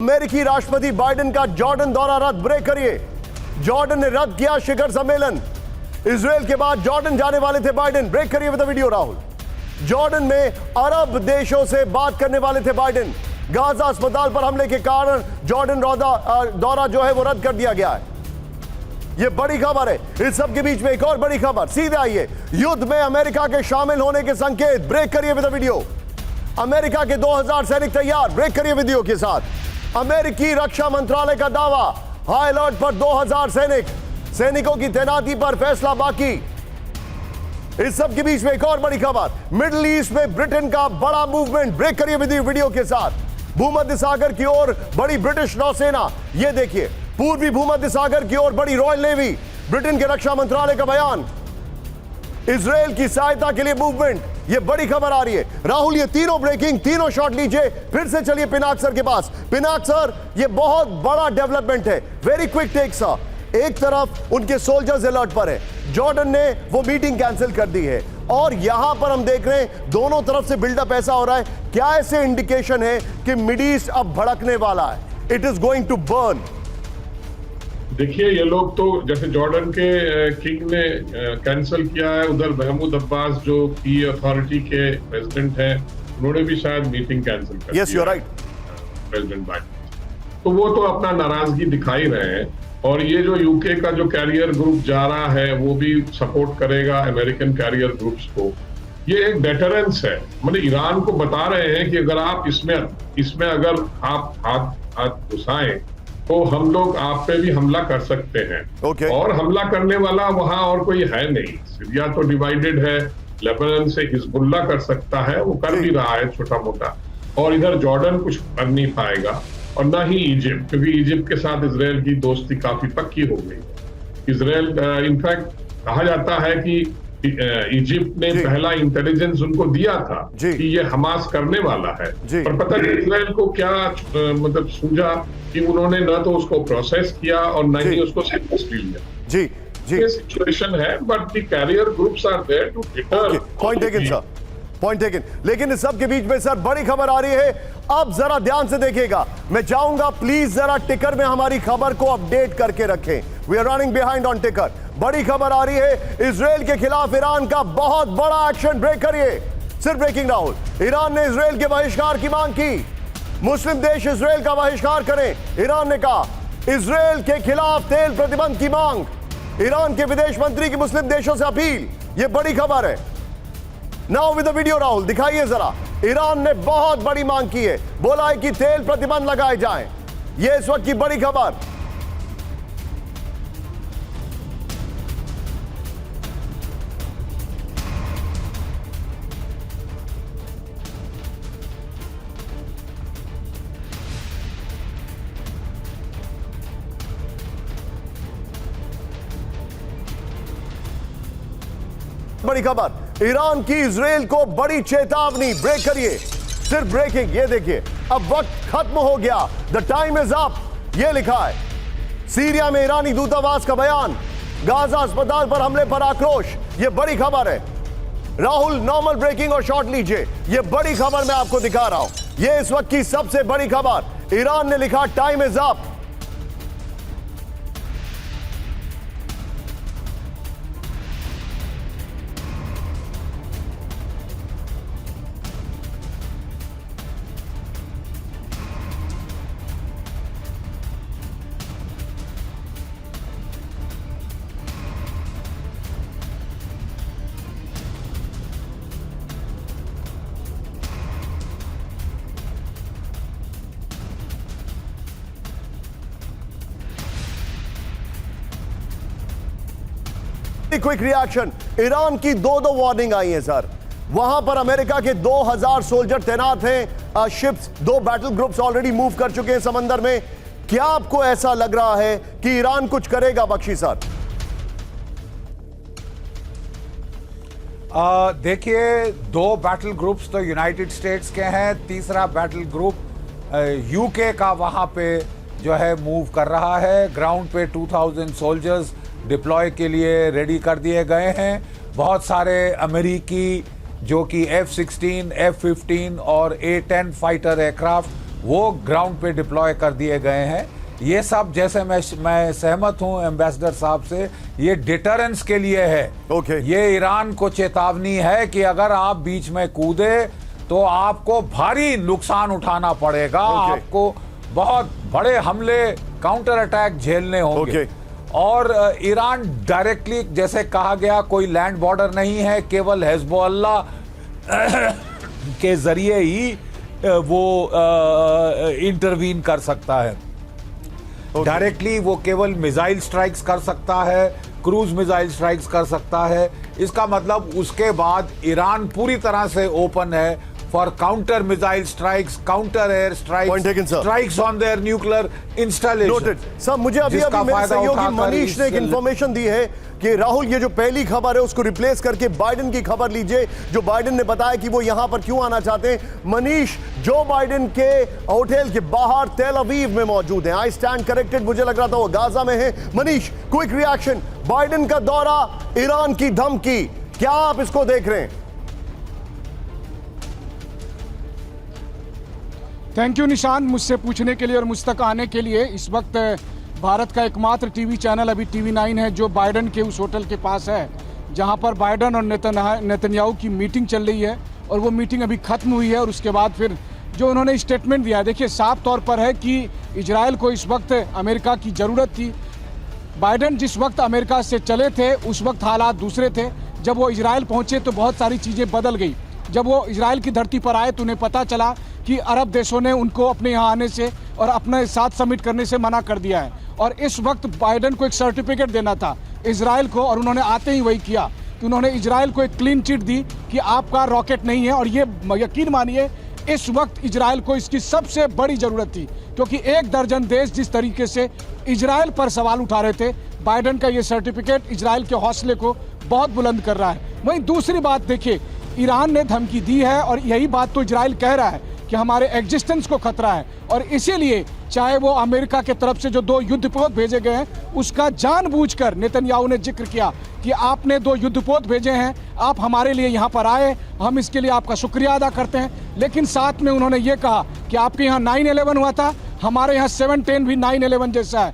अमेरिकी राष्ट्रपति बाइडेन का जॉर्डन दौरा रद्द। ब्रेक करिए। जॉर्डन ने रद्द किया शिखर सम्मेलन। इजराइल के बाद जॉर्डन जाने वाले थे बाइडेन। ब्रेक करिए with the video Rahul. Jordan में अरब देशों से बात करने वाले थे बाइडेन। गाजा अस्पताल पर हमले के कारण जॉर्डन दौरा जो है वो रद्द कर दिया गया है। ये बड़ी खबर है। इस सब के बीच में एक और बड़ी खबर, सीधे आइए। युद्ध में अमेरिका के शामिल होने के संकेत। ब्रेक करिए विद द वीडियो। अमेरिका के 2000 सैनिक तैयार। ब्रेक करिए वीडियो के साथ। अमेरिकी रक्षा मंत्रालय का दावा, हाई अलर्ट पर 2000 सैनिकों की तैनाती पर फैसला बाकी। इस सब के बीच में एक और बड़ी खबर, मिडिल ईस्ट में ब्रिटेन का बड़ा मूवमेंट। ब्रेक करिए वीडियो के साथ। भूमध्य सागर की ओर बड़ी ब्रिटिश नौसेना। यह देखिए, पूर्वी भूमध्य सागर की ओर बड़ी रॉयल नेवी। ब्रिटेन के रक्षा मंत्रालय का बयान, इजराइल की सहायता के लिए मूवमेंट। यह बड़ी खबर आ रही है। राहुल, ये तीनों ब्रेकिंग, तीनों शॉट लीजिए। फिर से चलिए पिनाक सर के पास। पिनाक सर, यह बहुत बड़ा डेवलपमेंट है। Very quick take sir. एक तरफ उनके सोल्जर्स अलर्ट पर है, जॉर्डन ने वो मीटिंग कैंसिल कर दी है, और यहां पर हम देख रहे हैं दोनों तरफ से बिल्डअप ऐसा हो रहा है। क्या ऐसे इंडिकेशन है कि मिड ईस्ट अब भड़कने वाला है? It is going to burn. देखिए, ये लोग तो जैसे जॉर्डन के किंग ने कैंसिल किया है, उधर महमूद अब्बास जो की अथॉरिटी के प्रेसिडेंट हैं, उन्होंने भी शायद मीटिंग कैंसिल कर दी। Yes, you are right. President Biden तो वो तो अपना नाराजगी दिखाई रहे हैं, और ये जो यूके का जो कैरियर ग्रुप जा रहा है वो भी सपोर्ट करेगा अमेरिकन कैरियर ग्रुप्स को। ये एक डेटरेंस है, मतलब ईरान को बता रहे हैं कि अगर आप इसमें अगर आप हाथ घुसाएं तो हम लोग आप पे भी हमला कर सकते हैं। और हमला करने वाला वहां और कोई है नहीं। सीरिया तो डिवाइडेड है, लेबनान से हिजबुल्ला कर सकता है, वो कर भी रहा है छोटा मोटा, और इधर जॉर्डन कुछ कर नहीं पाएगा, और ना ही इजिप्ट, क्योंकि इजिप्ट के साथ इजराइल की दोस्ती काफी पक्की हो गई। इजराइल इनफैक्ट कहा जाता है कि इजिप्ट ने पहला इंटेलिजेंस उनको दिया था कि ये हमास करने वाला है, पर पता नहीं इजराइल को क्या मतलब सूझा कि उन्होंने न तो उसको प्रोसेस किया और न ही उसको सीरियसली लिया। जी जी, ये सिचुएशन है, but the carrier groups are there to deter. Point taken sir, point taken. लेकिन इस सब के बीच में सर बड़ी खबर आ रही है। अब जरा ध्यान से देखिएगा, मैं चाहूंगा प्लीज जरा टिकर में हमारी खबर को अपडेट करके रखें। We are running behind on ticker. बड़ी खबर आ रही है, इजराइल के खिलाफ ईरान का बहुत बड़ा एक्शन। ब्रेक करिए। सिर्फ ब्रेकिंग राहुल। ईरान ने इजराइल के बहिष्कार की मांग की। मुस्लिम देश इजराइल का बहिष्कार करें, ईरान ने कहा। इजराइल के खिलाफ तेल प्रतिबंध की मांग, ईरान के विदेश मंत्री की मुस्लिम देशों से अपील। यह बड़ी खबर है। Now with the video Rahul, दिखाइए जरा। ईरान ने बहुत बड़ी मांग की है, बोला है कि तेल प्रतिबंध लगाए जाएं। यह इस वक्त की बड़ी खबर। बड़ी खबर, ईरान की इजराइल को बड़ी चेतावनी। ब्रेक करिए। सिर्फ ब्रेकिंग। ये देखिए, अब वक्त खत्म हो गया, द टाइम इज अप। ये लिखा है। सीरिया में ईरानी दूतावास का बयान, गाजा अस्पताल पर हमले पर आक्रोश। ये बड़ी खबर है। राहुल, नॉर्मल ब्रेकिंग और शॉर्ट लीजिए। ये बड़ी खबर मैं आपको दिखा रहा हूं। ये इस वक्त की सबसे बड़ी खबर। ईरान ने लिखा time is up. Quick reaction. Iran की दो वार्निंग आई है सर। वहां पर अमेरिका के 2000 सोल्जर तैनात हैं। Ships, 2 battle groups already move कर चुके हैं समंदर में। क्या आपको ऐसा लग रहा है कि ईरान कुछ करेगा बख्शी सर? देखिए, 2 बैटल ग्रुप्स तो यूनाइटेड स्टेट्स के हैं, तीसरा बैटल ग्रुप यूके का वहां पे जो है मूव कर रहा है। ग्राउंड पे 2000 सोल्जर्स डिप्लॉय के लिए रेडी कर दिए गए हैं। बहुत सारे अमेरिकी जो कि F-16, F-15 और A-10 फाइटर एयरक्राफ्ट वो ग्राउंड पे डिप्लॉय कर दिए गए हैं। ये सब जैसे मैं सहमत हूं एम्बेसडर साहब से, ये डिटरेंस के लिए है। ओके। ये ईरान को चेतावनी है कि अगर आप बीच में कूदे तो आपको भारी नुकसान उठाना पड़ेगा। ओके। आपको बहुत बड़े हमले, काउंटर अटैक झेलने होंगे। ओके। और ईरान डायरेक्टली, जैसे कहा गया, कोई लैंड बॉर्डर नहीं है, केवल हिजबुल्लाह के जरिए ही वो इंटरवीन कर सकता है। डायरेक्टली वो केवल मिसाइल स्ट्राइक्स कर सकता है, क्रूज मिसाइल स्ट्राइक्स कर सकता है। इसका मतलब उसके बाद ईरान पूरी तरह से ओपन है for counter missile strikes, counter air strikes, strikes on their nuclear installation. Noted sir. मुझे अभी मेरे सहयोगी मनीष ने एक इंफॉर्मेशन दी है कि राहुल, ये जो पहली खबर है उसको रिप्लेस करके बाइडेन की खबर लीजिए, जो बाइडेन ने बताया कि वो यहां पर क्यों आना चाहते हैं। मनीष, जो बाइडेन के होटल के बाहर तेल अवीव में मौजूद हैं। आई स्टैंड करेक्टेड, मुझे लग रहा था वो गाजा में है। मनीष, क्विक रिएक्शन, बाइडेन का दौरा, ईरान की धमकी, क्या आप इसको देख रहे हैं? थैंक यू निशान, मुझसे पूछने के लिए और मुझ तक आने के लिए। इस वक्त भारत का एकमात्र टीवी चैनल अभी टीवी 9 है, जो बाइडेन के उस होटल के पास है जहां पर बाइडेन और नेतन्याहू की मीटिंग चल रही है। और वो मीटिंग अभी खत्म हुई है और उसके बाद फिर जो उन्होंने स्टेटमेंट दिया, देखिए साफ तौर पर है कि इजराइल को इस वक्त अमेरिका की ज़रूरत थी। बाइडेन जिस वक्त अमेरिका से चले थे उस वक्त हालात दूसरे थे। जब वो इजराइल पहुंचे तो बहुत सारी चीज़ें बदल गई। जब वो इजराइल की धरती पर आए तो उन्हें पता चला कि अरब देशों ने उनको अपने यहाँ आने से और अपने साथ समिट करने से मना कर दिया है। और इस वक्त बाइडेन को एक सर्टिफिकेट देना था इजराइल को, और उन्होंने आते ही वही किया कि उन्होंने इजराइल को एक क्लीन चिट दी कि आपका रॉकेट नहीं है। और ये यकीन मानिए, इस वक्त इजराइल को इसकी सबसे बड़ी ज़रूरत थी, क्योंकि 1 दर्जन देश जिस तरीके से इजराइल पर सवाल उठा रहे थे, बाइडेन का ये सर्टिफिकेट इजराइल के हौसले को बहुत बुलंद कर रहा है। वहीं दूसरी बात देखिए, ईरान ने धमकी दी है और यही बात तो इजराइल कह रहा है कि हमारे एग्जिस्टेंस को खतरा है। और इसीलिए चाहे वो अमेरिका के तरफ से जो 2 युद्धपोत भेजे गए हैं, उसका जानबूझकर नेतन्याहू ने जिक्र किया कि आपने 2 युद्धपोत भेजे हैं, आप हमारे लिए यहाँ पर आए, हम इसके लिए आपका शुक्रिया अदा करते हैं। लेकिन साथ में उन्होंने ये कहा कि आपके यहाँ 9/11 हुआ था, हमारे यहाँ 7/10 भी 9/11 जैसा है।